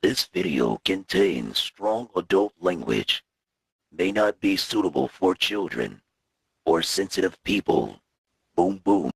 This video contains strong adult language, may not be suitable for children or sensitive people. Boom boom.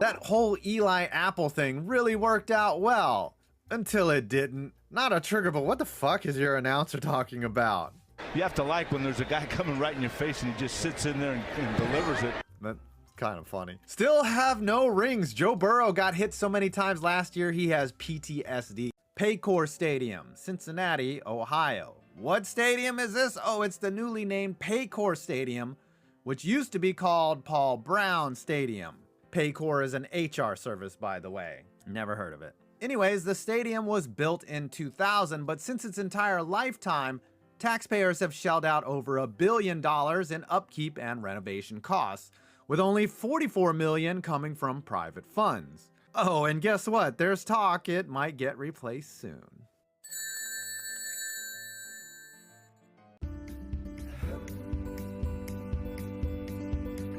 That whole Eli Apple thing really worked out well. Until it didn't. Not a trigger, but what the fuck is your announcer talking about? You have to like when there's a guy coming right in your face and he just sits in there and delivers it. That's kind of funny. Still have no rings. Joe Burrow got hit so many times last year he has PTSD. Paycor Stadium, Cincinnati, Ohio. What stadium is this? Oh, it's the newly named Paycor Stadium, which used to be called Paul Brown Stadium. Paycor is an HR service, by the way. Never heard of it. Anyways, the stadium was built in 2000, but since its entire lifetime, taxpayers have shelled out over $1 billion in upkeep and renovation costs, with only $44 million coming from private funds. Oh, and guess what? There's talk it might get replaced soon.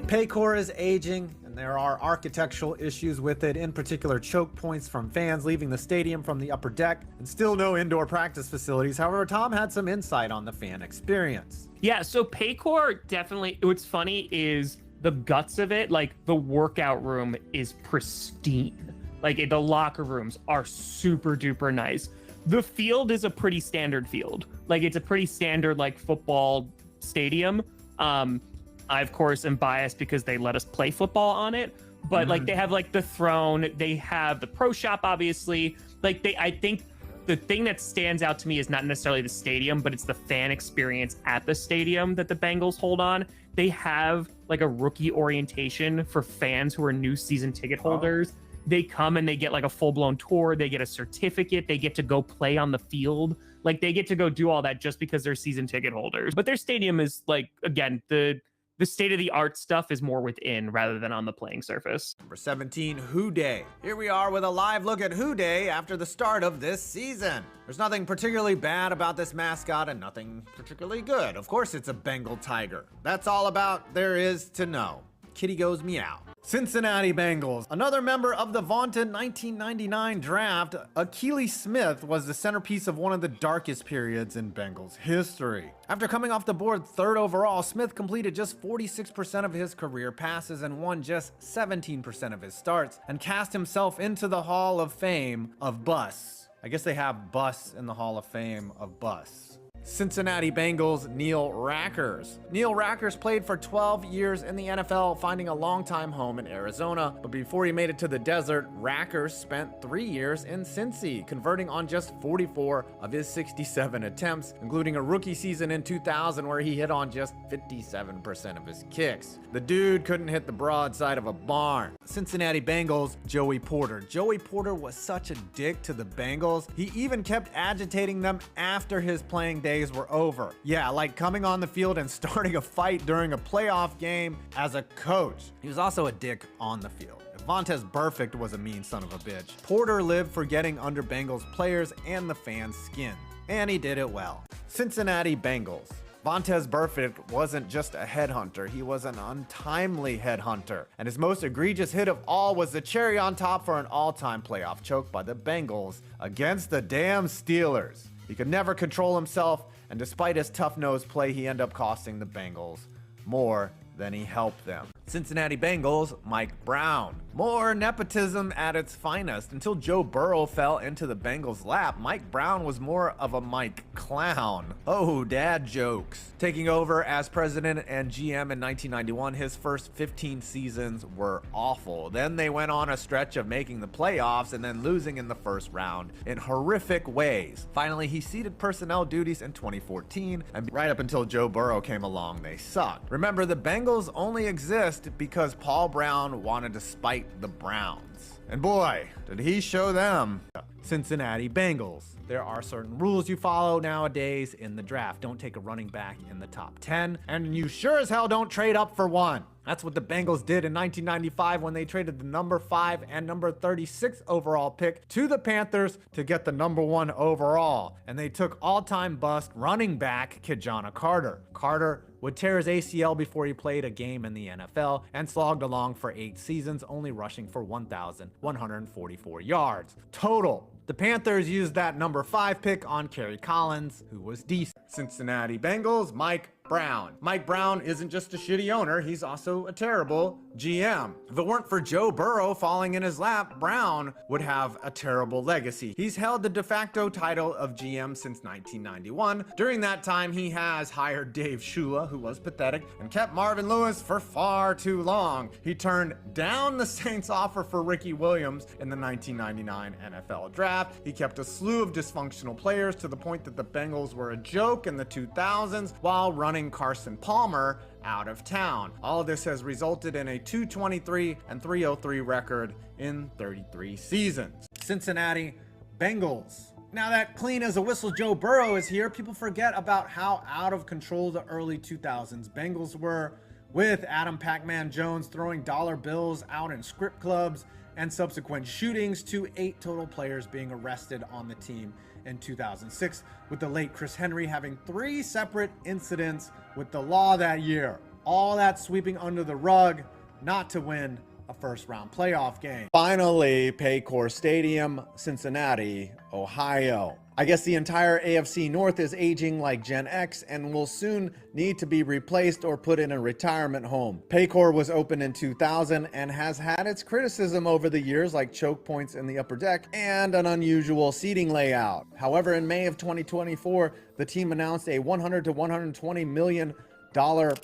Paycor is aging, and there are architectural issues with it, in particular choke points from fans leaving the stadium from the upper deck, and still no indoor practice facilities. However, Tom had some insight on the fan experience. Yeah, so Paycor definitely, what's funny is the guts of it, like the workout room is pristine. Like the locker rooms are super duper nice. The field is a pretty standard field. Like it's a pretty standard like football stadium. I, of course, am biased because they let us play football on it. But, like, they have, like, the throne. They have the pro shop, obviously. Like, I think the thing that stands out to me is not necessarily the stadium, but it's the fan experience at the stadium that the Bengals hold on. They have, like, a rookie orientation for fans who are new season ticket holders. Oh. They come and they get, like, a full-blown tour. They get a certificate. They get to go play on the field. Like, they get to go do all that just because they're season ticket holders. But their stadium is, like, again, the state-of-the-art stuff is more within rather than on the playing surface. Number 17, Who Day. Here we are with a live look at Who Day after the start of this season. There's nothing particularly bad about this mascot and nothing particularly good. Of course it's a Bengal tiger. That's all about there is to know. Kitty goes meow. Cincinnati Bengals. Another member of the vaunted 1999 draft, Akili Smith was the centerpiece of one of the darkest periods in Bengals history. After coming off the board 3rd overall, Smith completed just 46% of his career passes and won just 17% of his starts, and cast himself into the Hall of Fame of Bus. I guess they have Bus in the Hall of Fame of Bus. Cincinnati Bengals, Neil Rackers. Neil Rackers played for 12 years in the NFL, finding a long-time home in Arizona. But before he made it to the desert, Rackers spent 3 years in Cincy, converting on just 44 of his 67 attempts, including a rookie season in 2000 where he hit on just 57% of his kicks. The dude couldn't hit the broadside of a barn. Cincinnati Bengals, Joey Porter. Joey Porter was such a dick to the Bengals, he even kept agitating them after his playing days were over. Yeah, like coming on the field and starting a fight during a playoff game as a coach. He was also a dick on the field. Vontaze Burfict was a mean son of a bitch. Porter lived for getting under Bengals players and the fans' skin, and he did it well. Cincinnati Bengals. Vontaze Burfict wasn't just a headhunter, he was an untimely headhunter. And his most egregious hit of all was the cherry on top for an all-time playoff choke by the Bengals against the damn Steelers. He could never control himself, and despite his tough-nosed play, he ended up costing the Bengals more than he helped them. Cincinnati Bengals, Mike Brown. More nepotism at its finest. Until Joe Burrow fell into the Bengals' lap, Mike Brown was more of a Mike Clown. Oh, dad jokes. Taking over as president and GM in 1991, his first 15 seasons were awful. Then they went on a stretch of making the playoffs and then losing in the first round in horrific ways. Finally, he ceded personnel duties in 2014, and right up until Joe Burrow came along, they sucked. Remember, the Bengals only exist because Paul Brown wanted to spite the Browns. And boy, did he show them. Cincinnati Bengals. There are certain rules you follow nowadays in the draft. Don't take a running back in the top 10, and you sure as hell don't trade up for one. That's what the Bengals did in 1995 when they traded the number 5 and number 36 overall pick to the Panthers to get the number 1 overall. And they took all-time bust running back Kijana Carter. Carter would tear his ACL before he played a game in the NFL and slogged along for 8 seasons, only rushing for 1,144 yards total. The Panthers used that number 5 pick on Kerry Collins, who was decent. Cincinnati Bengals, Mike Brown. Mike Brown isn't just a shitty owner, he's also a terrible GM. If it weren't for Joe Burrow falling in his lap, Brown would have a terrible legacy. He's held the de facto title of GM since 1991. During that time, he has hired Dave Shula, who was pathetic, and kept Marvin Lewis for far too long. He turned down the Saints' offer for Ricky Williams in the 1999 NFL Draft. He kept a slew of dysfunctional players to the point that the Bengals were a joke in the 2000s while running Carson Palmer out of town. All of this has resulted in a 223 and 303 record in 33 seasons. Cincinnati Bengals. Now that clean as a whistle Joe Burrow is here, people forget about how out of control the early 2000s Bengals were, with Adam Pac-Man Jones throwing dollar bills out in script clubs and subsequent shootings to 8 total players being arrested on the team in 2006, with the late Chris Henry having 3 separate incidents with the law that year. All that sweeping under the rug, not to win a first-round playoff game. Finally, Paycor Stadium, Cincinnati, Ohio. I guess the entire AFC North is aging like Gen X and will soon need to be replaced or put in a retirement home. Paycor was opened in 2000 and has had its criticism over the years, like choke points in the upper deck and an unusual seating layout. However, in May of 2024, the team announced a $100 to $120 million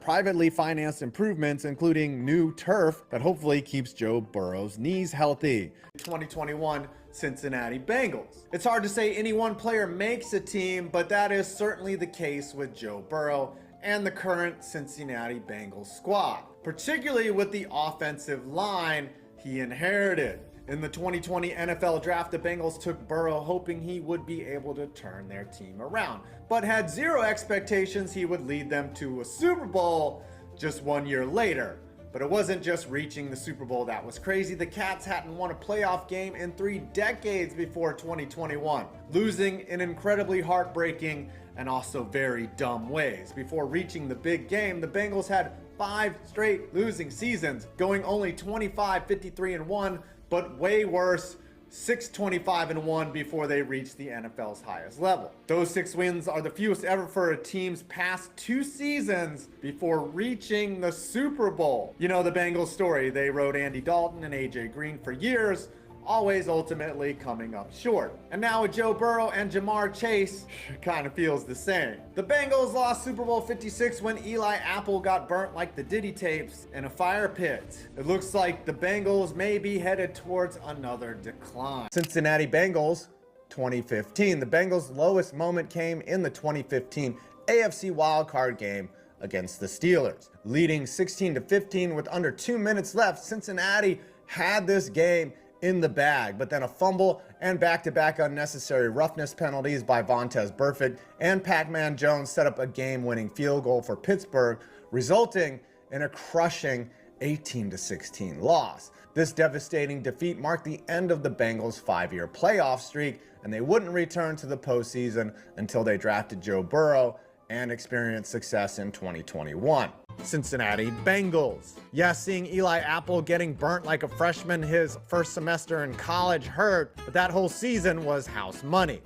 privately financed improvements, including new turf that hopefully keeps Joe Burrow's knees healthy. 2021 Cincinnati Bengals. It's hard to say any one player makes a team, but that is certainly the case with Joe Burrow and the current Cincinnati Bengals squad, particularly with the offensive line he inherited. In the 2020 NFL Draft, the Bengals took Burrow hoping he would be able to turn their team around, but had zero expectations he would lead them to a Super Bowl just 1 year later. But it wasn't just reaching the Super Bowl that was crazy. The Cats hadn't won a playoff game in 3 decades before 2021, losing in incredibly heartbreaking and also very dumb ways. Before reaching the big game, the Bengals had 5 straight losing seasons, going only 25, 53, and 1, but way worse, 6-25-1 before they reached the NFL's highest level. Those 6 wins are the fewest ever for a team's past 2 seasons before reaching the Super Bowl. You know the Bengals story. They rode Andy Dalton and AJ Green for years, always ultimately coming up short. And now with Joe Burrow and Jamar Chase, it kind of feels the same. The Bengals lost Super Bowl 56 when Eli Apple got burnt like the Diddy tapes in a fire pit. It looks like the Bengals may be headed towards another decline. Cincinnati Bengals, 2015. The Bengals' lowest moment came in the 2015 AFC wildcard game against the Steelers. Leading 16-15 with under 2 minutes left, Cincinnati had this game in the bag, but then a fumble and back-to-back unnecessary roughness penalties by Vontaze Burfict and Pac-Man Jones set up a game-winning field goal for Pittsburgh, resulting in a crushing 18-16 loss. This devastating defeat marked the end of the Bengals' 5-year playoff streak, and they wouldn't return to the postseason until they drafted Joe Burrow and experienced success in 2021. Cincinnati Bengals. Yes, seeing Eli Apple getting burnt like a freshman his first semester in college hurt, but that whole season was house money.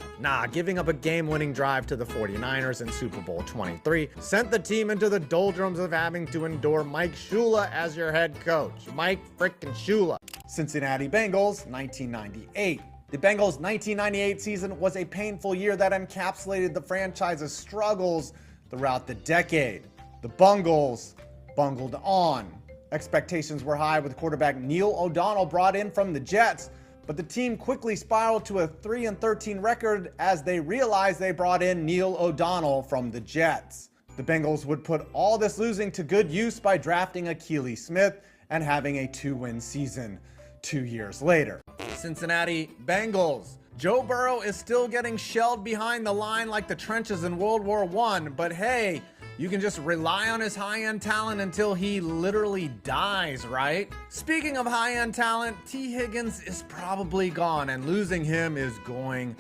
Giving up a game-winning drive to the 49ers in Super Bowl 23 sent the team into the doldrums of having to endure Mike Shula as your head coach. Mike frickin' Shula. Cincinnati Bengals, 1998. The Bengals' 1998 season was a painful year that encapsulated the franchise's struggles throughout the decade. The Bungholes bungled on. Expectations were high with quarterback Neil O'Donnell brought in from the Jets, but the team quickly spiraled to a 3-13 record as they realized they brought in Neil O'Donnell from the Jets. The Bengals would put all this losing to good use by drafting Akili Smith and having a 2-win season 2 years later. Cincinnati Bengals. Joe Burrow is still getting shelled behind the line like the trenches in World War I, but hey, You can just rely on his high-end talent until he literally dies, right? Speaking of high-end talent, T. Higgins is probably gone, and losing him is going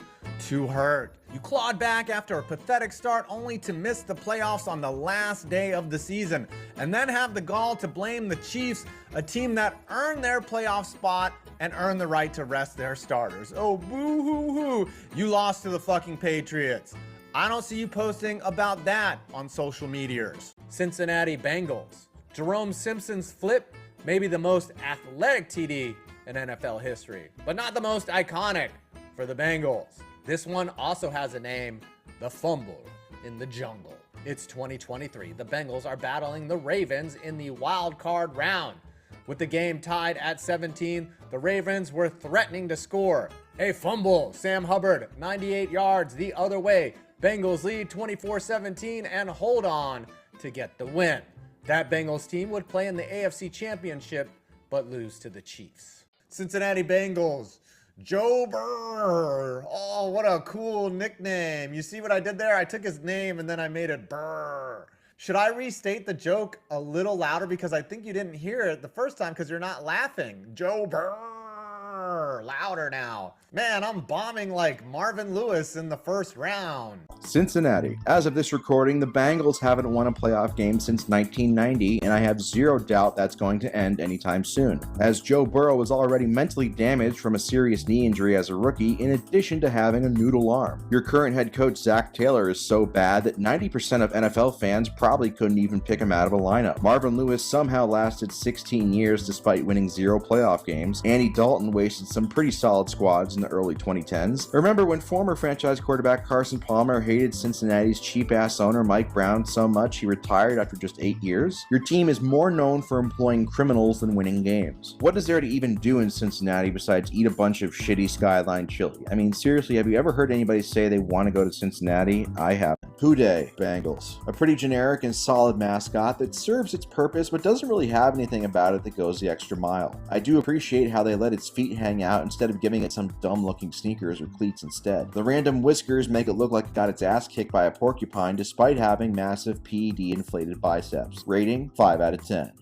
to hurt. You clawed back after a pathetic start only to miss the playoffs on the last day of the season, and then have the gall to blame the Chiefs, a team that earned their playoff spot and earned the right to rest their starters. Oh, boo-hoo-hoo. You lost to the fucking Patriots. I don't see you posting about that on social medias. Cincinnati Bengals. Jerome Simpson's flip may be the most athletic TD in NFL history, but not the most iconic for the Bengals. This one also has a name, the fumble in the jungle. It's 2023. The Bengals are battling the Ravens in the wild card round. With the game tied at 17, the Ravens were threatening to score. A fumble, Sam Hubbard, 98 yards the other way. Bengals lead 24-17 and hold on to get the win. That Bengals team would play in the AFC Championship, but lose to the Chiefs. Cincinnati Bengals. Joe Burr. Oh, what a cool nickname. You see what I did there? I took his name and then I made it Burr. Should I restate the joke a little louder? Because I think you didn't hear it the first time because you're not laughing. Joe Burr. Louder now. Man, I'm bombing like Marvin Lewis in the first round. Cincinnati. As of this recording, the Bengals haven't won a playoff game since 1990, and I have zero doubt that's going to end anytime soon, as Joe Burrow was already mentally damaged from a serious knee injury as a rookie, in addition to having a noodle arm. Your current head coach, Zach Taylor, is so bad that 90% of NFL fans probably couldn't even pick him out of a lineup. Marvin Lewis somehow lasted 16 years despite winning 0 playoff games. Andy Dalton wasted some pretty solid squads in the early 2010s. Remember when former franchise quarterback Carson Palmer hated Cincinnati's cheap-ass owner Mike Brown so much he retired after just 8 years? Your team is more known for employing criminals than winning games. What is there to even do in Cincinnati besides eat a bunch of shitty Skyline chili? I mean, seriously, have you ever heard anybody say they want to go to Cincinnati? I haven't. Who Dey Bengals. A pretty generic and solid mascot that serves its purpose but doesn't really have anything about it that goes the extra mile. I do appreciate how they let its feet hang out instead of giving it some dumb-looking sneakers or cleats instead. The random whiskers make it look like it got its ass kicked by a porcupine despite having massive PED inflated biceps. Rating 5 out of 10.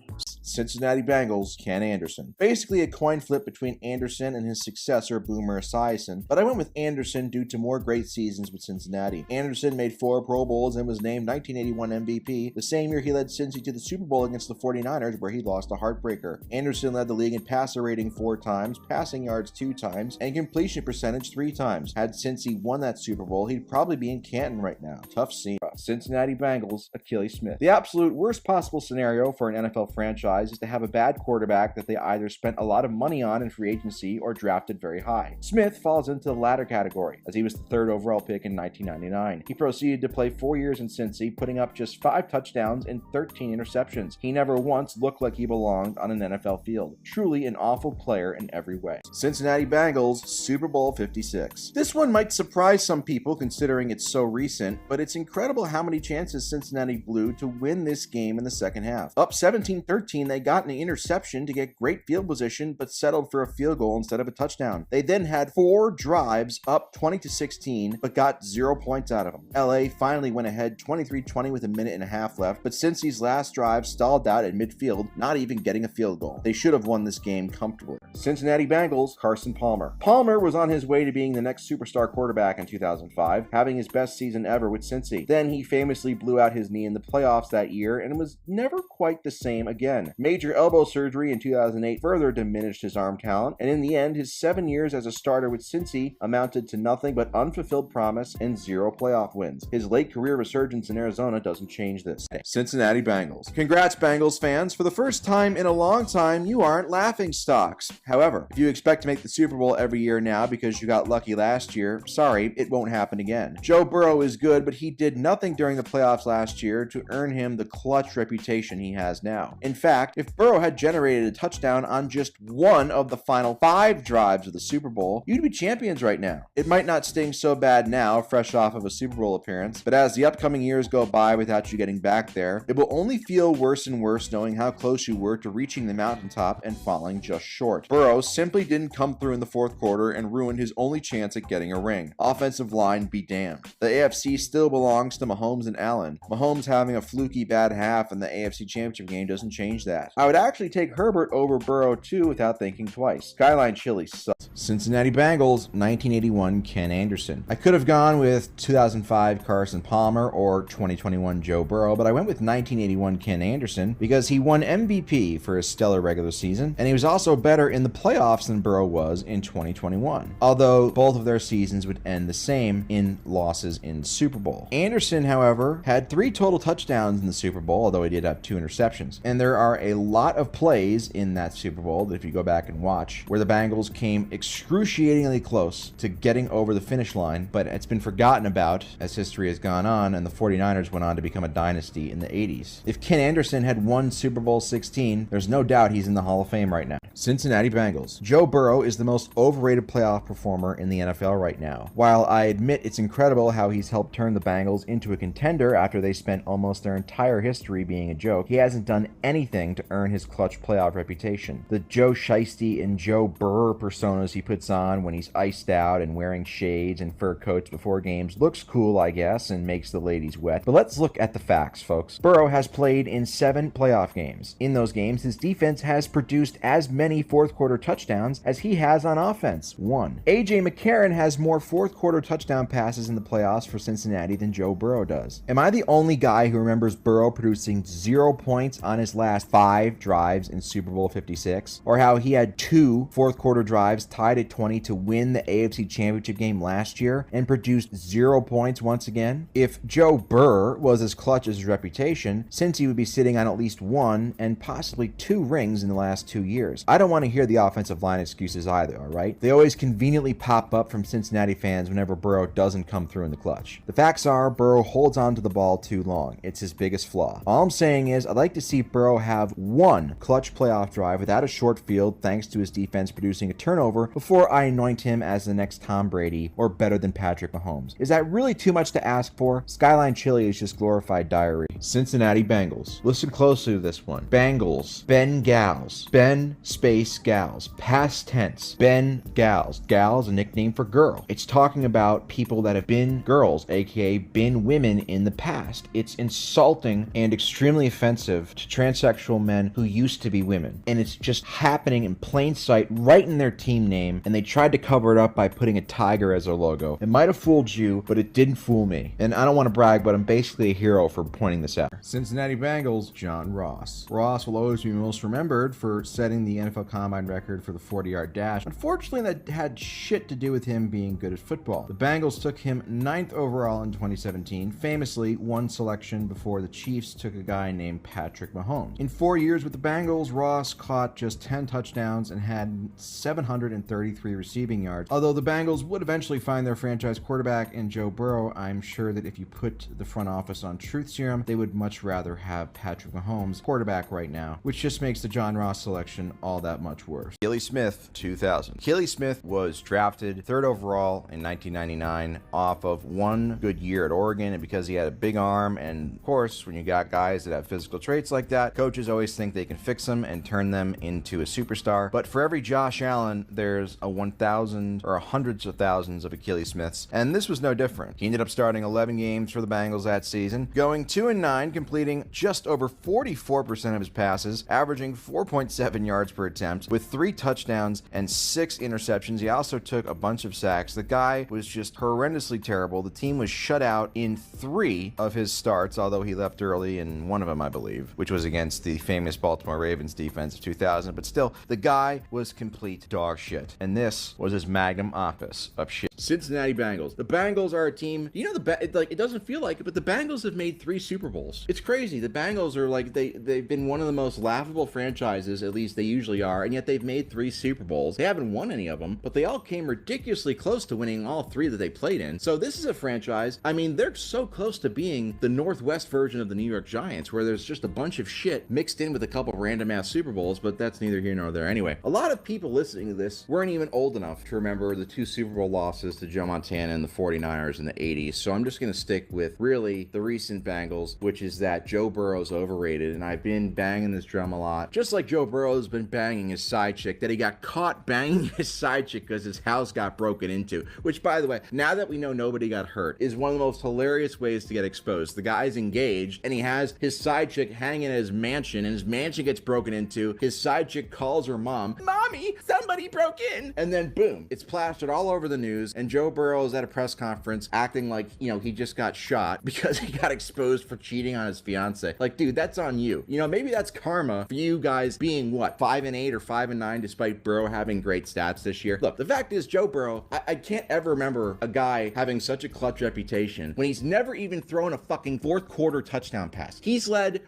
Cincinnati Bengals, Ken Anderson. Basically a coin flip between Anderson and his successor Boomer Esiason, but I went with Anderson due to more great seasons with Cincinnati. Anderson made 4 Pro Bowls and was named 1981 MVP, the same year he led Cincy to the Super Bowl against the 49ers where he lost a heartbreaker. Anderson led the league in passer rating 4 times, passing yards 2 times, and completion percentage 3 times. Had Cincy won that Super Bowl, he'd probably be in Canton right now. Tough scene. Cincinnati Bengals, Achilles Smith. The absolute worst possible scenario for an NFL franchise is to have a bad quarterback that they either spent a lot of money on in free agency or drafted very high. Smith falls into the latter category, as he was the 3rd overall pick in 1999. He proceeded to play 4 years in Cincy, putting up just 5 touchdowns and 13 interceptions. He never once looked like he belonged on an NFL field. Truly an awful player in every way. Cincinnati Bengals, Super Bowl 56. This one might surprise some people considering it's so recent, but it's incredible how many chances Cincinnati blew to win this game in the second half. Up 17-13, they got an interception to get great field position, but settled for a field goal instead of a touchdown. They then had 4 drives up 20-16, but got 0 points out of them. LA finally went ahead 23-20 with a minute and a half left, but Cincy's last drive stalled out at midfield, not even getting a field goal. They should have won this game comfortably. Cincinnati Bengals, Carson Palmer. Palmer was on his way to being the next superstar quarterback in 2005, having his best season ever with Cincy. Then he famously blew out his knee in the playoffs that year and was never quite the same again. Major elbow surgery in 2008 further diminished his arm talent, and in the end, his 7 years as a starter with Cincy amounted to nothing but unfulfilled promise and 0 playoff wins. His late career resurgence in Arizona doesn't change this. Cincinnati Bengals. Congrats, Bengals fans. For the first time in a long time, you aren't laughing stocks. However, if you expect to make the Super Bowl every year now because you got lucky last year, sorry, it won't happen again. Joe Burrow is good, but he did nothing during the playoffs last year to earn him the clutch reputation he has now. In fact, if Burrow had generated a touchdown on just one of the final 5 drives of the Super Bowl, you'd be champions right now. It might not sting so bad now, fresh off of a Super Bowl appearance, but as the upcoming years go by without you getting back there, it will only feel worse and worse knowing how close you were to reaching the mountaintop and falling just short. Burrow simply didn't come through in the 4th quarter and ruined his only chance at getting a ring. Offensive line be damned. The AFC still belongs to to Mahomes and Allen. Mahomes having a fluky bad half in the AFC Championship game doesn't change that. I would actually take Herbert over Burrow too without thinking twice. Skyline Chili sucks. Cincinnati Bengals, 1981 Ken Anderson. I could have gone with 2005 Carson Palmer or 2021 Joe Burrow, but I went with 1981 Ken Anderson because he won MVP for his stellar regular season, and he was also better in the playoffs than Burrow was in 2021, although both of their seasons would end the same in losses in Super Bowl. Anderson, however, had 3 total touchdowns in the Super Bowl, although he did have 2 interceptions, and there are a lot of plays in that Super Bowl that if you go back and watch, where the Bengals came excruciatingly close to getting over the finish line, but it's been forgotten about as history has gone on, and the 49ers went on to become a dynasty in the 80s. If Ken Anderson had won Super Bowl 16, there's no doubt he's in the Hall of Fame right now. Cincinnati Bengals. Joe Burrow is the most overrated playoff performer in the NFL right now. While I admit it's incredible how he's helped turn the Bengals into a contender after they spent almost their entire history being a joke, he hasn't done anything to earn his clutch playoff reputation. The Joe Shiesty and Joe Burr personas he puts on when he's iced out and wearing shades and fur coats before games looks cool, I guess, and makes the ladies wet. But let's look at the facts, folks. Burrow has played in 7 playoff games. In those games, his defense has produced as many fourth quarter touchdowns as he has on offense, 1. A.J. McCarron has more fourth quarter touchdown passes in the playoffs for Cincinnati than Joe Burrow does. Am I the only guy who remembers Burrow producing 0 points on his last 5 drives in Super Bowl 56? Or how he had 2 fourth quarter drives tied at 20 to win the AFC Championship game last year and produced 0 points once again? If Joe Burr was as clutch as his reputation, Cincy would be sitting on at least 1 and possibly 2 rings in the last 2 years. I don't want to hear the offensive line excuses either, alright? They always conveniently pop up from Cincinnati fans whenever Burrow doesn't come through in the clutch. The facts are, Burrow holds on to the ball too long. It's his biggest flaw. All I'm saying is, I'd like to see Burrow have 1 clutch playoff drive without a short field thanks to his defense producing a turnover before I anoint him as the next Tom Brady or better than Patrick Mahomes. Is that really too much to ask for? Skyline Chili is just glorified diarrhea. Cincinnati Bengals. Listen closely to this one. Bengals. Bengals. Ben space gals. Past tense. Bengals. Gals, a nickname for girl. It's talking about people that have been girls, aka been women in the past. It's insulting and extremely offensive to transsexual men who used to be women. And it's just happening in plain sight right in their team name, and they tried to cover it up by putting a tiger as their logo. It might have fooled you, but it didn't fool me. And I don't want to brag, but I'm basically a hero for pointing this out. Cincinnati Bengals, John Ross. Ross will always be most remembered for setting the NFL Combine record for the 40-yard dash. Unfortunately, that had shit to do with him being good at football. The Bengals took him 9th overall in 2017, famously 1 selection before the Chiefs took a guy named Patrick Mahomes. In 4 years with the Bengals, Ross caught just 10 touchdowns and had 733 receiving yards. Although the Bengals would eventually find their franchise quarterback in Joe Burrow, I'm sure that if you put the front office on truth serum, they would much rather have Patrick Mahomes quarterback right now, which just makes the John Ross selection all that much worse. Kelly Smith, 2000. Kelly Smith was drafted 3rd overall in 1999 off of 1 good year at Oregon, and because he had a big arm, and of course, when you got guys that have physical traits like that, coaches always think they can fix them and turn them into a superstar. But for every Josh Allen, there's a 1,000 or hundreds of thousands of Achilles Smiths, and this was no different. He ended up starting 11 games for the Bengals that season, going 2-9, completing just over 44% of his passes, averaging 4.7 yards per attempt, with 3 touchdowns and 6 interceptions. He also took a bunch of sacks. The guy was just horrendously terrible. The team was shut out in 3 of his starts, although he left early in one of them, I believe, which was against the famous Baltimore Ravens defense of 2000. But still, the guy was complete dog shit. And this was his magnum opus of shit. Cincinnati Bengals. The Bengals are a team, you know, it doesn't feel like it, but the Bengals have made 3 Super Bowls. It's crazy. The Bengals are like, they've been one of the most laughable franchises, at least they usually are, and yet they've made 3 Super Bowls. They haven't won any of them, but they all came ridiculously close to winning all 3 that they played in. So this is a franchise, I mean, they're so close to being the Northwest version of the New York Giants, where there's just a bunch of shit mixed in with a couple random ass Super Bowls, but that's neither here nor there. Anyway, a lot of people listening to this weren't even old enough to remember the 2 Super Bowl losses losses to Joe Montana and the 49ers in the 80s, so I'm just going to stick with really the recent Bengals, which is that Joe Burrow's overrated, and I've been banging this drum a lot. Just like Joe Burrow's been banging his side chick, that he got caught banging his side chick because his house got broken into, which, by the way, now that we know nobody got hurt, is one of the most hilarious ways to get exposed. The guy's engaged, and he has his side chick hanging at his mansion, and his mansion gets broken into. His side chick calls her mom, "Mommy, somebody broke in!" And then boom, it's plastered all over the news, and Joe Burrow is at a press conference acting like, you know, he just got shot because he got exposed for cheating on his fiance. Like, dude, that's on you. You know, maybe that's karma for you guys being, what, 5-8 or 5-9 despite Burrow having great stats this year. Look, the fact is, Joe Burrow, I can't ever remember a guy having such a clutch reputation when he's never even thrown a fucking fourth quarter touchdown pass. He's played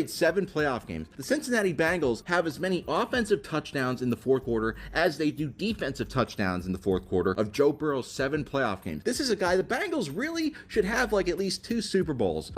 7 playoff games. The Cincinnati Bengals have as many offensive touchdowns in the fourth quarter as they do defensive touchdowns in the fourth quarter of Joe Burrow's 7 playoff games. This is a guy the Bengals really should have like at least 2 Super Bowls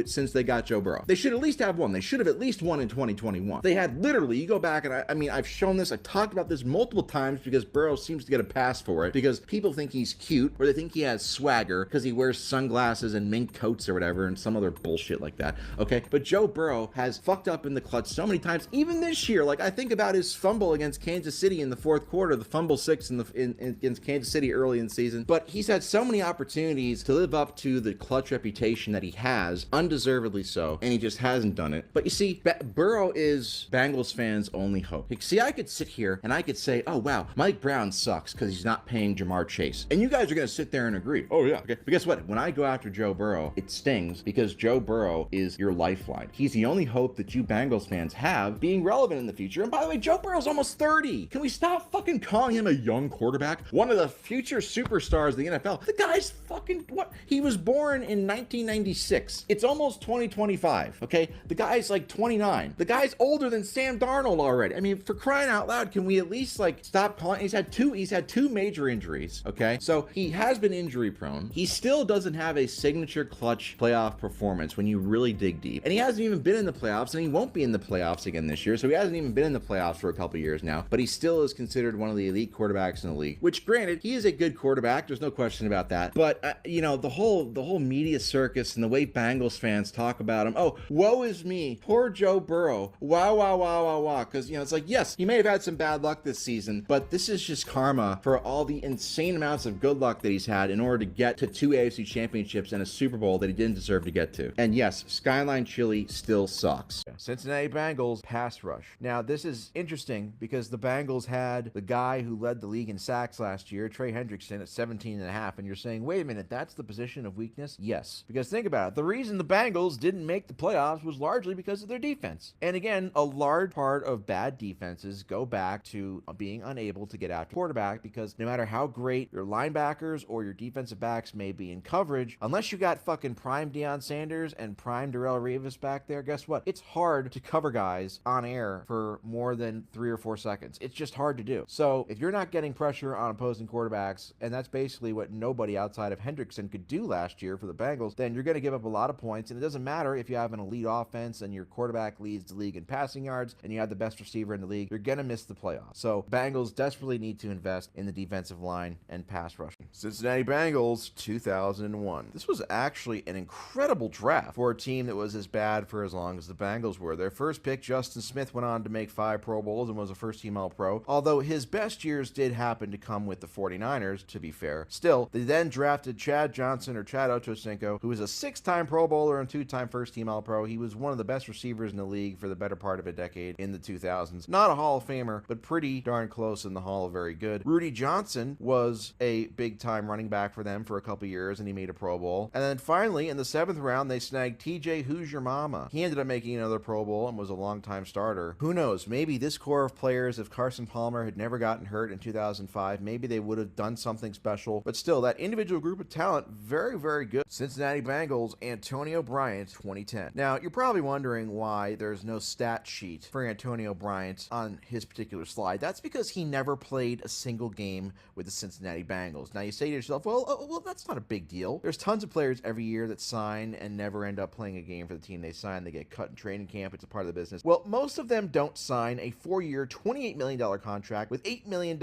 since they got Joe Burrow. They should at least have one. They should have at least won in 2021. They had literally, you go back and I mean, I've shown this, I've talked about this multiple times because Burrow seems to get a pass for it because people think he's cute or they think he has swagger because he wears sunglasses and mink coats or whatever and some other bullshit like that. Okay, but Joe Burrow has fucked up in the clutch so many times, even this year. Like, I think about his fumble against Kansas City in the fourth quarter, the fumble 6 against Kansas City early in the season. But he's had so many opportunities to live up to the clutch reputation that he has, undeservedly so, and he just hasn't done it. But you see, Burrow is Bengals fans' only hope. See, I could sit here and I could say, oh wow, Mike Brown sucks because he's not paying Jamar Chase. And you guys are going to sit there and agree. Oh yeah, okay. But guess what? When I go after Joe Burrow, it stings because Joe Burrow is your lifeline. He's the only hope that you Bengals fans have being relevant in the future. And by the way, Joe Burrow's almost 30. Can we stop fucking calling him a young quarterback? One of the future superstars of the NFL. The guy's fucking, what? He was born in 1996. It's almost 2025, okay? The guy's like 29. The guy's older than Sam Darnold already. I mean, for crying out loud, can we at least like stop calling? He's had two major injuries, okay? So he has been injury prone. He still doesn't have a signature clutch playoff performance when you really dig deep. And he hasn't even been in the playoffs, and he won't be in the playoffs again this year. So he hasn't even been in the playoffs for a couple years now, but he still is considered one of the elite quarterbacks in the league, which granted, he is a good quarterback. There's no question about that. But you know, the whole media circus and the way Bengals fans talk about him. Oh, woe is me. Poor Joe Burrow. Wow, wow, wow, wow, wow. Because, you know, it's like, yes, he may have had some bad luck this season, but this is just karma for all the insane amounts of good luck that he's had in order to get to 2 AFC championships and a Super Bowl that he didn't deserve to get to. And yes, Skyline Chili still sucks. Cincinnati Bengals pass rush. Now, this is interesting because the Bengals had the guy who led the league in sacks last year, Trey Hendrickson, at 17.5, and you're saying, wait a minute, that's the position of weakness? Yes. Because think about it. The reason the Bengals didn't make the playoffs was largely because of their defense. And again, a large part of bad defenses go back to being unable to get after quarterback, because no matter how great your linebackers or your defensive backs may be in coverage, unless you got fucking prime Deion Sanders and prime Darrelle Revis back there, guess what? It's hard to cover guys on air for more than 3 or 4 seconds. It's just hard to do. So if you're not getting pressure on opposing quarterbacks, and that's basically what nobody outside of Hendrickson could do last year for the Bengals, then you're going to give up a lot of points. And it doesn't matter if you have an elite offense and your quarterback leads the league in passing yards and you have the best receiver in the league, you're going to miss the playoffs. So Bengals desperately need to invest in the defensive line and pass rushing. Cincinnati Bengals 2001. This was actually an incredible draft for a team that was as bad for as long as the Bengals were. Their first pick, Justin Smith, went on to make 5 Pro Bowls and was a first-team All-Pro, although his best years did happen to come with the 49ers, to be fair. Still, they then drafted Chad Johnson, or Chad Ochocinco, who was a 6-time Pro Bowler and 2-time first-team All-Pro. He was one of the best receivers in the league for the better part of a decade in the 2000s. Not a Hall of Famer, but pretty darn close in the Hall of Very Good. Rudy Johnson was a big-time running back for them for a couple years, and he made a Pro Bowl. And then finally, in the 7th round, they snagged TJ Who's Your Mama. He ended up making another Pro Bowl and was a long-time starter. Who knows? Maybe this core of players, if Carson Palmer had never gotten hurt in 2005, maybe they would have done something special. But still, that individual group of talent, very, very good. Cincinnati Bengals, Antonio Bryant, 2010. Now, you're probably wondering why there's no stat sheet for Antonio Bryant on his particular slide. That's because he never played a single game with the Cincinnati Bengals. Now, you say to yourself, well, that's not a big deal. There's tons of players every year that sign and never end up playing a game for the team they sign. They get cut in training camp. It's a part of the business. Well, most of them don't sign a 4-year, $28 million contract with $8 million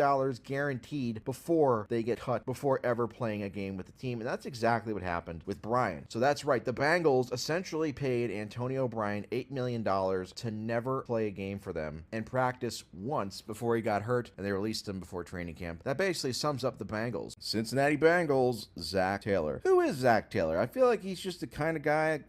guaranteed paid before they get cut, before ever playing a game with the team. And that's exactly what happened with Bryan. So that's right. The Bengals essentially paid Antonio Bryan $8 million to never play a game for them and practice once before he got hurt, and they released him before training camp. That basically sums up the Bengals. Cincinnati Bengals, Zach Taylor. Who is Zach Taylor? I feel like he's just the kind of guy,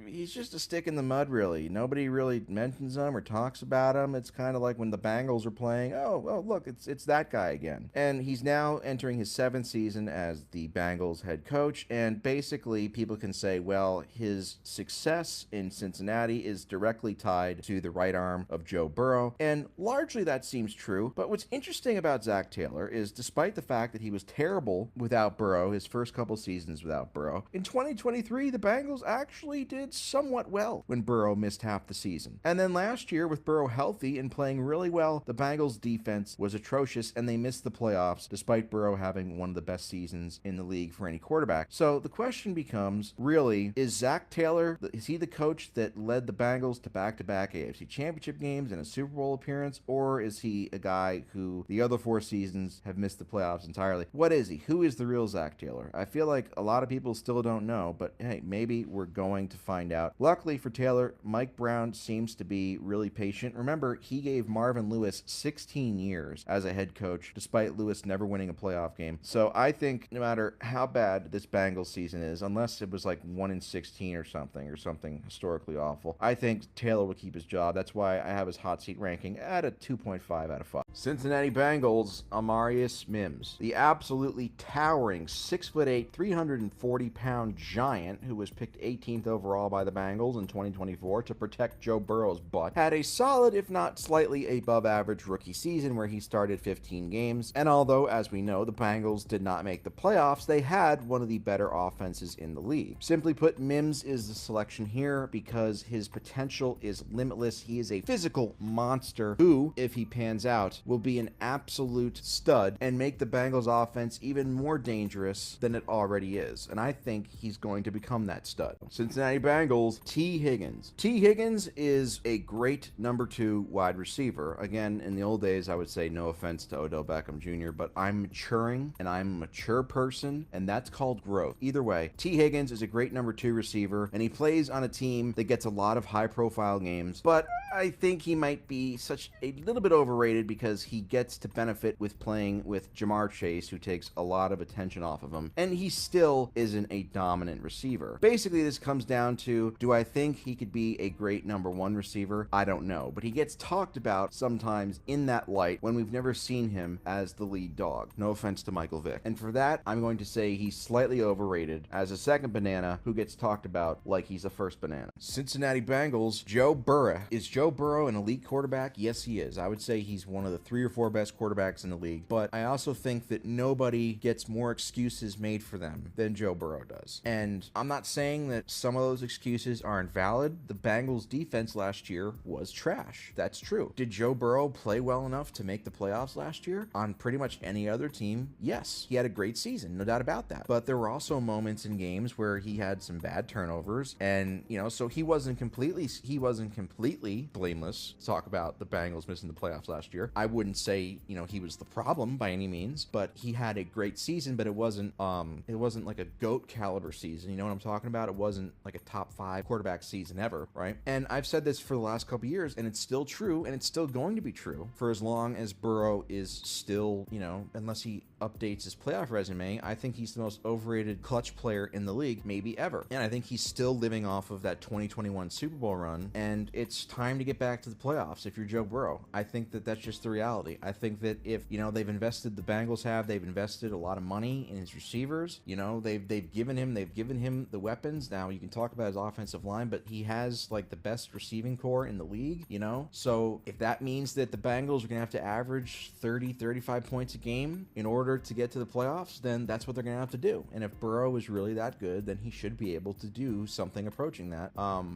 he's just a stick in the mud, really. Nobody really mentions him or talks about him. It's kind of like when the Bengals are playing, oh, look, it's that guy again. And he's now entering his 7th season as the Bengals head coach, and basically people can say, well, his success in Cincinnati is directly tied to the right arm of Joe Burrow, and largely that seems true. But what's interesting about Zach Taylor is, despite the fact that he was terrible without Burrow, his first couple seasons without Burrow, in 2023 the Bengals actually did somewhat well when Burrow missed half the season. And then last year, with Burrow healthy and playing really well, the Bengals defense was atrocious and they missed the playoffs despite Burrow having one of the best seasons in the league for any quarterback. So the question becomes, really, is Zach Taylor, is he the coach that led the Bengals to back-to-back AFC Championship games and a Super Bowl appearance, or is he a guy who the other 4 seasons have missed the playoffs entirely? What is he? Who is the real Zach Taylor? I feel like a lot of people still don't know, but hey, maybe we're going to find out. Luckily for Taylor, Mike Brown seems to be really patient. Remember, he gave Marvin Lewis 16 years as a head coach, despite Lewis never winning a playoff game. So I think no matter how bad this Bengals season is, unless it was like 1-16 or something historically awful, I think Taylor will keep his job. That's why I have his hot seat ranking at a 2.5 out of 5. Cincinnati Bengals, Amarius Mims, the absolutely towering 6'8", 340-pound giant who was picked 18th overall by the Bengals in 2024 to protect Joe Burrow's butt, had a solid, if not slightly above average rookie season where he started 15 games. And although, as we know, the Bengals did not make the playoffs, they had one of the better offenses in the league. Simply put, Mims is the selection here because his potential is limitless. He is a physical monster who, if he pans out, will be an absolute stud and make the Bengals offense even more dangerous than it already is. And I think he's going to become that stud. Cincinnati Bengals, T. Higgins. T. Higgins is a great number 2 wide receiver. Again, in the old days, I would say no offense to Odell Beckham Jr., but I'm maturing and I'm a mature person, and that's called growth. Either way, T. Higgins is a great number 2 receiver, and he plays on a team that gets a lot of high-profile games, but I think he might be such a little bit overrated because he gets to benefit with playing with Jamar Chase, who takes a lot of attention off of him, and he still isn't a dominant receiver. Basically, this comes down to, do I think he could be a great number 1 receiver? I don't know, but he gets talked about sometimes in that light when we've never seen him as the lead dog. No offense to Michael Vick. And for that, I'm going to say he's slightly overrated as a second banana who gets talked about like he's a first banana. Cincinnati Bengals, Joe Burrow. Is Joe Burrow an elite quarterback? Yes, he is. I would say he's one of the 3 or 4 best quarterbacks in the league, but I also think that nobody gets more excuses made for them than Joe Burrow does. And I'm not saying that some of those excuses aren't valid. The Bengals defense last year was trash. That's true. Did Joe Burrow play well enough to make the playoffs last year? On pretty much any other team, yes. He had a great season, no doubt about that. But there were also moments in games where he had some bad turnovers, and so he wasn't completely blameless. Talk about the Bengals missing the playoffs last year. I wouldn't say he was the problem by any means, but he had a great season. But it wasn't like a GOAT caliber season. You know what I'm talking about? It wasn't like a top 5 quarterback season ever, right? And I've said this for the last couple years, and it's still true, and it's still going to be true for as long as Burrow is still, unless he updates his playoff resume, I think he's the most overrated clutch player in the league, maybe ever. And I think he's still living off of that 2021 Super Bowl run, and it's time to get back to the playoffs if you're Joe Burrow. I think that that's just the reality. I think that if, the Bengals they've invested a lot of money in his receivers. They've given him the weapons. Now you can talk about his offensive line, but he has like the best receiving core in the league, So if that means that the Bengals are going to have to average 35 points a game in order to get to the playoffs, then that's what they're going to have to do. And if Burrow is really that good, then he should be able to do something approaching that.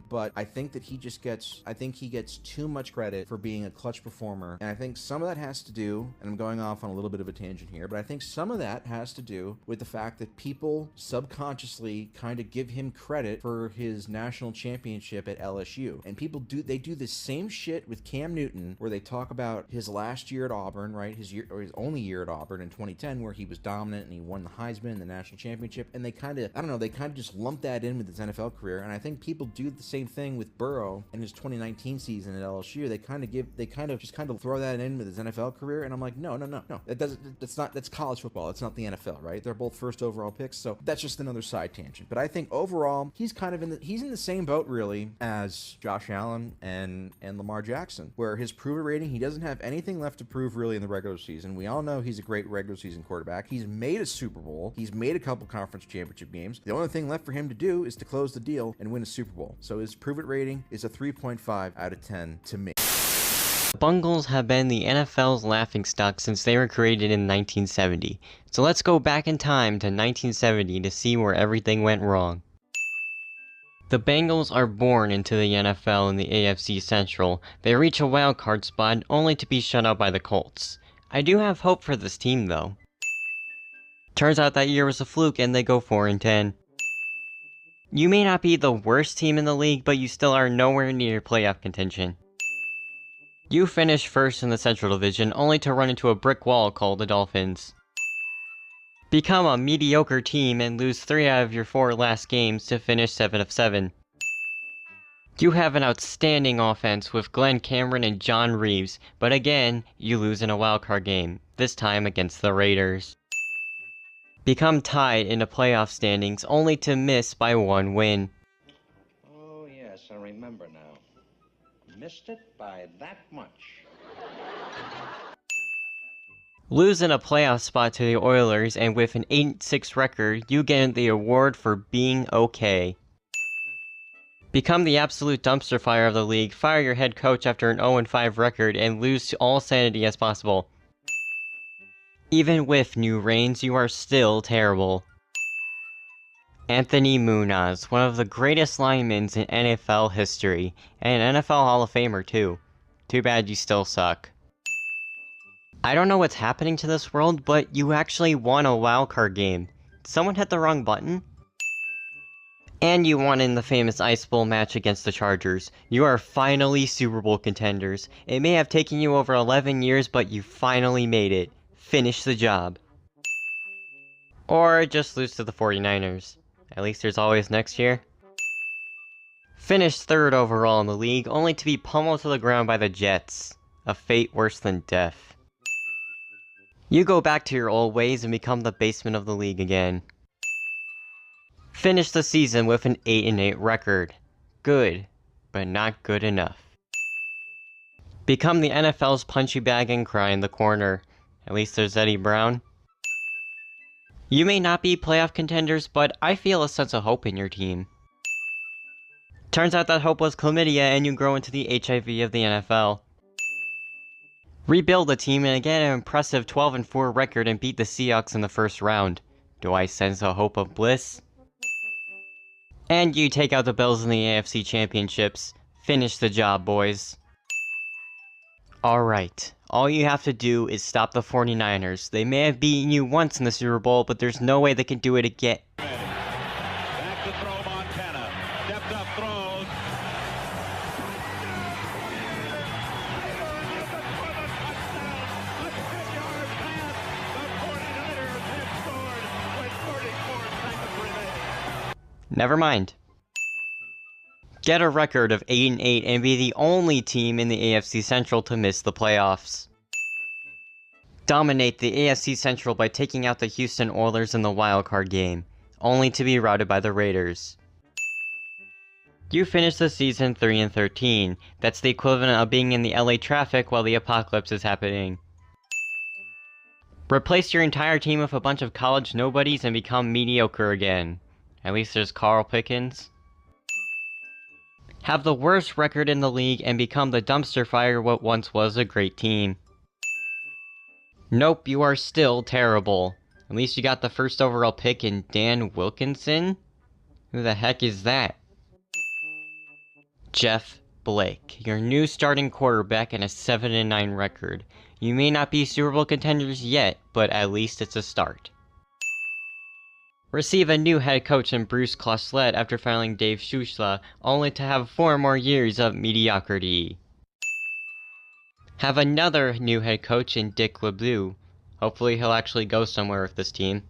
But I think that he gets too much credit for being a clutch performer. And I think some of that has to do, and I'm going off on a little bit of a tangent here, but I think some of that has to do with the fact that people subconsciously kind of give him credit for his national championship at LSU. And people do the same shit with Cam Newton, where they talk about his last year at Auburn, right? His only year at Auburn in 2010 where he was dominant and he won the Heisman and the national championship, and they kind of, I don't know, they kind of just lumped that in with his NFL career, and I think people do the same thing with Burrow in his 2019 season at LSU. They kind of throw that in with his NFL career, and I'm like, no. That's college football. It's not the NFL, right? They're both first overall picks, so that's just another side tangent. But I think overall, he's kind of in the same boat really as Josh Allen and Lamar Jackson, where his prove it rating, he doesn't have anything left to prove really in the regular season. We all know he's a great regular season quarterback. He's made a Super Bowl. He's made a couple conference championship games. The only thing left for him to do is to close the deal and win a Super Bowl. So his prove it rating is a 3.5 out of 10 to me. Bungholes have been the NFL's laughingstock since they were created in 1970. So let's go back in time to 1970 to see where everything went wrong. The Bengals are born into the NFL in the AFC Central. They reach a wildcard spot only to be shut out by the Colts. I do have hope for this team though. Turns out that year was a fluke and they go 4-10. You may not be the worst team in the league, but you still are nowhere near playoff contention. You finish first in the Central Division only to run into a brick wall called the Dolphins. Become a mediocre team and lose 3 out of your 4 last games to finish 7 of 7. You have an outstanding offense with Glenn Cameron and John Reeves, but again, you lose in a wildcard game, this time against the Raiders. Become tied in the playoff standings only to miss by 1 win. Oh, yes, I remember now. Missed it by that much. Lose in a playoff spot to the Oilers, and with an 8-6 record, you get the award for being okay. Become the absolute dumpster fire of the league, fire your head coach after an 0-5 record, and lose to all sanity as possible. Even with new reigns, you are still terrible. Anthony Munoz, one of the greatest linemen in NFL history, and an NFL Hall of Famer too. Too bad you still suck. I don't know what's happening to this world, but you actually won a wildcard game. Did someone hit the wrong button? And you won in the famous Ice Bowl match against the Chargers. You are finally Super Bowl contenders. It may have taken you over 11 years, but you finally made it. Finish the job. Or just lose to the 49ers. At least there's always next year. Finish 3rd overall in the league, only to be pummeled to the ground by the Jets. A fate worse than death. You go back to your old ways and become the basement of the league again. Finish the season with an 8-8 record. Good, but not good enough. Become the NFL's punchy bag and cry in the corner. At least there's Eddie Brown. You may not be playoff contenders, but I feel a sense of hope in your team. Turns out that hope was chlamydia and you grow into the HIV of the NFL. Rebuild the team and get an impressive 12-4 record and beat the Seahawks in the first round. Do I sense a hope of bliss? And you take out the Bills in the AFC Championships. Finish the job, boys. Alright, all you have to do is stop the 49ers. They may have beaten you once in the Super Bowl, but there's no way they can do it again. Back to throw Montana. Stepped up, throws. Never mind. Get a record of 8-8 and be the only team in the AFC Central to miss the playoffs. Dominate the AFC Central by taking out the Houston Oilers in the wildcard game, only to be routed by the Raiders. You finish the season 3-13. That's the equivalent of being in the LA traffic while the apocalypse is happening. Replace your entire team with a bunch of college nobodies and become mediocre again. At least there's Carl Pickens. Have the worst record in the league and become the dumpster fire what once was a great team. Nope, you are still terrible. At least you got the first overall pick in Dan Wilkinson? Who the heck is that? Jeff Blake, your new starting quarterback and a 7-9 record. You may not be Super Bowl contenders yet, but at least it's a start. Receive a new head coach in Bruce Closlett after firing Dave Schuchla, only to have 4 more years of mediocrity. Have another new head coach in Dick LeBeau. Hopefully he'll actually go somewhere with this team.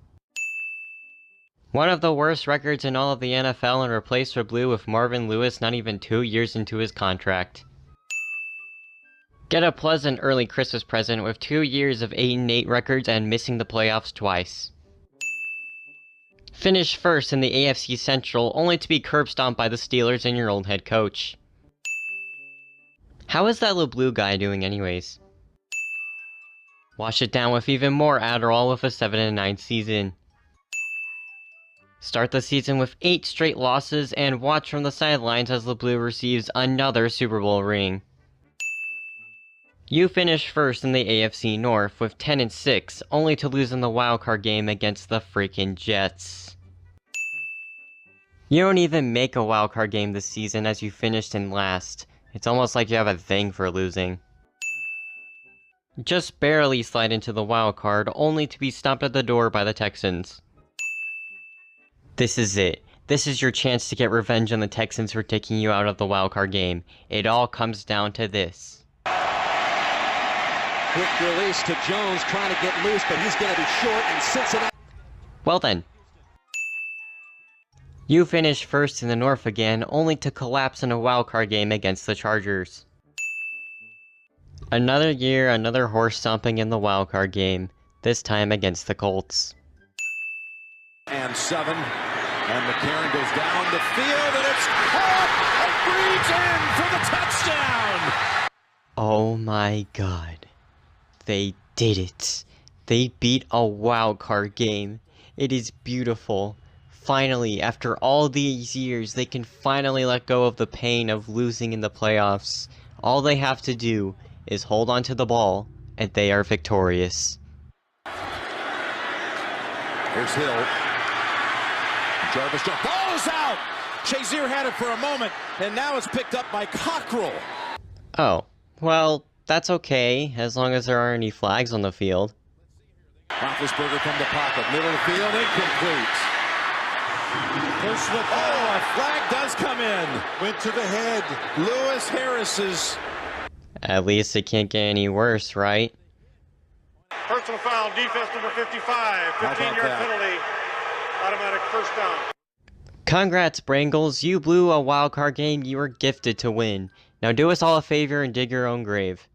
One of the worst records in all of the NFL and replaced for Blue with Marvin Lewis not even 2 years into his contract. Get a pleasant early Christmas present with 2 years of 8-8 records and missing the playoffs twice. Finish first in the AFC Central only to be curb stomped by the Steelers and your old head coach. How is that little blue guy doing anyways? Wash it down with even more Adderall with a 7-9 season. Start the season with 8 straight losses and watch from the sidelines as the Blue receives another Super Bowl ring. You finish first in the AFC North with 10-6, only to lose in the wildcard game against the freaking Jets. You don't even make a wildcard game this season as you finished in last. It's almost like you have a thing for losing. Just barely slide into the wildcard, only to be stopped at the door by the Texans. This is it. This is your chance to get revenge on the Texans for taking you out of the wildcard game. It all comes down to this. Quick release to Jones, trying to get loose, but he's going to be short, and Cincinnati. Well then. You finish first in the North again, only to collapse in a wildcard game against the Chargers. Another year, another horse stomping in the wildcard game, this time against the Colts. And 7, and McCarron goes down the field, and it's caught, and Breed's in for the touchdown! Oh my god. They did it. They beat a wildcard game. It is beautiful. Finally, after all these years, they can finally let go of the pain of losing in the playoffs. All they have to do is hold on to the ball, and they are victorious. Here's Hill. Jarvis Jones. Ball is out! Shazier had it for a moment, and now it's picked up by Cockrell. Oh, well, that's okay, as long as there aren't any flags on the field. Roethlisberger from the pocket, middle of the field, incomplete. Oh, a flag does come in. Went to the head. Lewis Harris's. At least it can't get any worse, right? Personal foul, defense number 55, 15-yard penalty, automatic first down. Congrats, Bungholes, you blew a wildcard game you were gifted to win. Now do us all a favor and dig your own grave.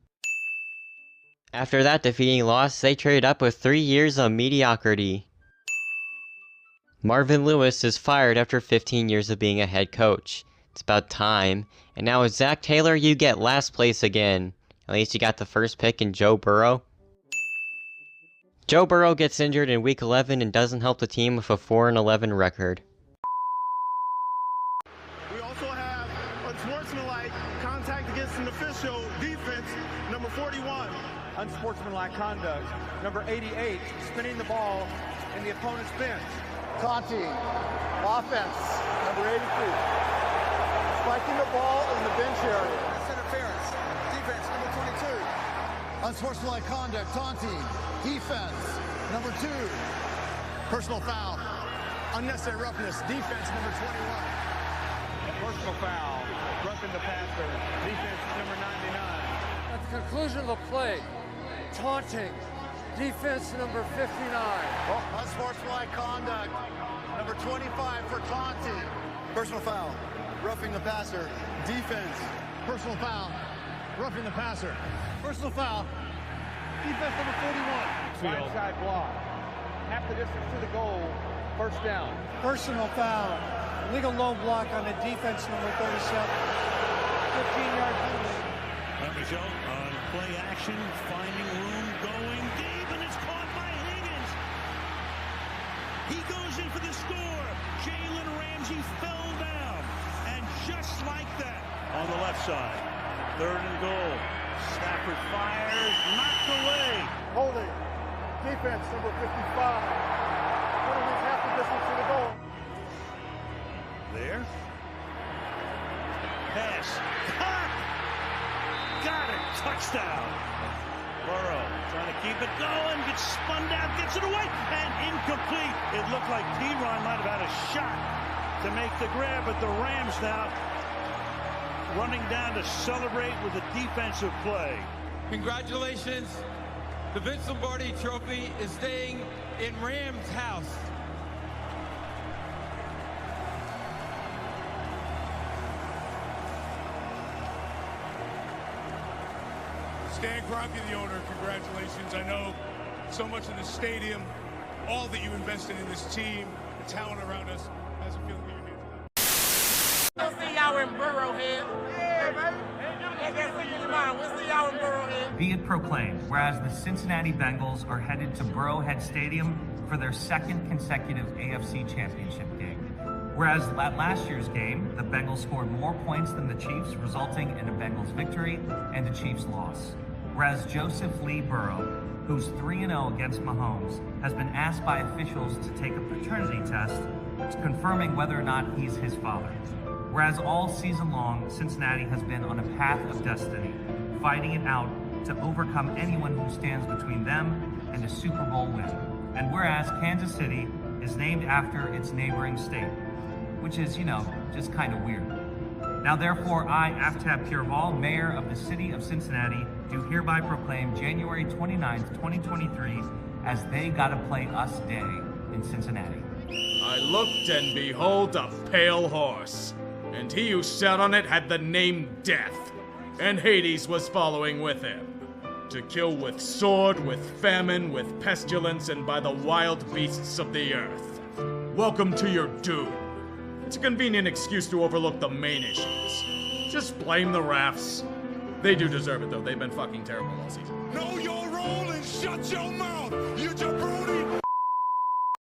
After that defeating loss, they traded up with 3 years of mediocrity. Marvin Lewis is fired after 15 years of being a head coach. It's about time. And now with Zach Taylor, you get last place again. At least you got the first pick in Joe Burrow. Joe Burrow gets injured in Week 11 and doesn't help the team with a 4-11 record. We also have unsportsmanlike contact against an official, defense number 41. Unsportsmanlike conduct, number 88, spinning the ball in the opponent's bench. Taunting, offense, number 82. Spiking the ball in the bench area. That's interference, defense, number 22. Unsportsmanlike conduct, taunting, defense, number 2. Personal foul, unnecessary roughness, defense, number 21. Personal foul, roughing the passer, defense, number 99. At the conclusion of the play, taunting, defense number 59. Unsportsmanlike conduct, number 25 for taunting. Personal foul, roughing the passer, defense. Personal foul, roughing the passer. Personal foul, defense number 41. Right side block, half the distance to the goal, first down. Personal foul, legal low block on the defense number 37. 15-yard penalty. Michelle on play action, finding room, going deep, and it's caught by Higgins. He goes in for the score. Jalen Ramsey fell down, and just like that, on the left side, 3rd and goal. Stafford fires, knocked away. Holding, defense number 55. Penalties half the distance to the goal. There. Pass. Caught. Got it. Touchdown. Burrow trying to keep it going. Gets spun down. Gets it away. And incomplete. It looked like T-Ron might have had a shot to make the grab, but the Rams now running down to celebrate with a defensive play. Congratulations The Vince Lombardi Trophy is staying in Rams' house. Stan Kroenke, the owner, congratulations. I know so much of the stadium, all that you invested in this team, the talent around us. How's it feeling to your hands? We'll see y'all in Burrowhead. Yeah, baby. Let that sing in your mind. We'll see y'all in Burrowhead. Be it proclaimed, whereas the Cincinnati Bengals are headed to Burrowhead Stadium for their second consecutive AFC Championship game. Whereas at last year's game, the Bengals scored more points than the Chiefs, resulting in a Bengals victory and a Chiefs loss. Whereas Joseph Lee Burrow, who's 3-0 against Mahomes, has been asked by officials to take a paternity test, confirming whether or not he's his father. Whereas all season long, Cincinnati has been on a path of destiny, fighting it out to overcome anyone who stands between them and a Super Bowl win. And whereas Kansas City is named after its neighboring state, which is, just kind of weird. Now therefore, I, Aftab Purval, Mayor of the City of Cincinnati, do hereby proclaim January 29th, 2023 as They Gotta Play Us Day in Cincinnati. I looked, and behold a pale horse, and he who sat on it had the name Death, and Hades was following with him, to kill with sword, with famine, with pestilence, and by the wild beasts of the earth. Welcome to your doom. It's a convenient excuse to overlook the main issues. Just blame the refs. They do deserve it, though. They've been fucking terrible all season. Know your role and shut your mouth!